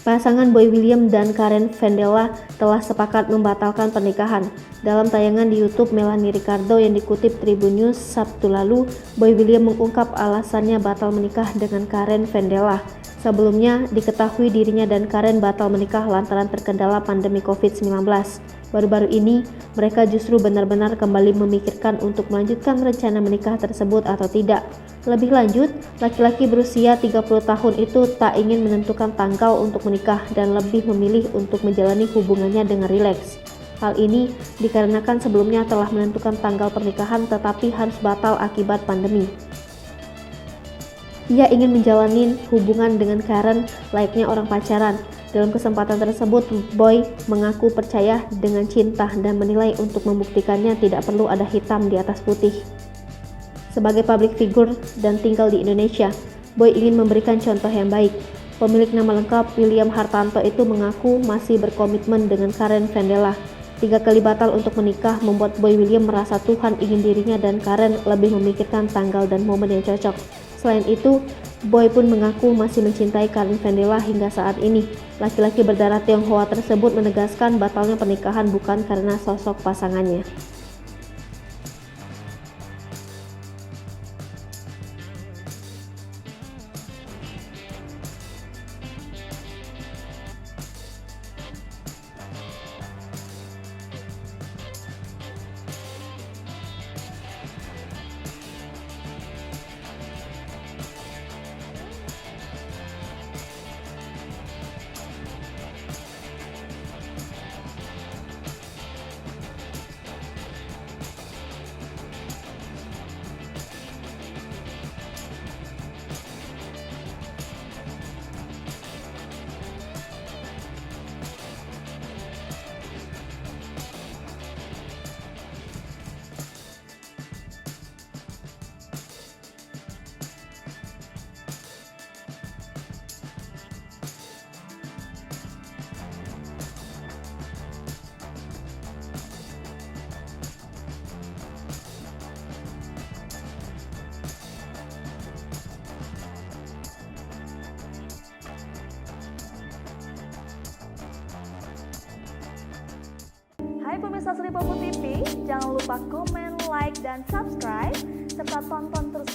Pasangan Boy William dan Karen Vendela telah sepakat membatalkan pernikahan. Dalam tayangan di YouTube Melanie Ricardo yang dikutip Tribun News Sabtu lalu, Boy William mengungkap alasannya batal menikah dengan Karen Vendela. Sebelumnya, diketahui dirinya dan Karen batal menikah lantaran terkendala pandemi COVID-19. Baru-baru ini, mereka justru benar-benar kembali memikirkan untuk melanjutkan rencana menikah tersebut atau tidak. Lebih lanjut, laki-laki berusia 30 tahun itu tak ingin menentukan tanggal untuk menikah dan lebih memilih untuk menjalani hubungannya dengan rileks. Hal ini dikarenakan sebelumnya telah menentukan tanggal pernikahan tetapi harus batal akibat pandemi. Ia ingin menjalani hubungan dengan Karen layaknya orang pacaran. Dalam kesempatan tersebut, Boy mengaku percaya dengan cinta dan menilai untuk membuktikannya tidak perlu ada hitam di atas putih. Sebagai public figure dan tinggal di Indonesia, Boy ingin memberikan contoh yang baik. Pemilik nama lengkap William Hartanto itu mengaku masih berkomitmen dengan Karen Vendela. 3 kali batal untuk menikah membuat Boy William merasa Tuhan ingin dirinya dan Karen lebih memikirkan tanggal dan momen yang cocok. Selain itu, Boy pun mengaku masih mencintai Karen Vendela hingga saat ini. Laki-laki berdarah Tionghoa tersebut menegaskan batalnya pernikahan bukan karena sosok pasangannya. Hai pemirsa Sri Popo TV, jangan lupa komen, like, dan subscribe, serta tonton terus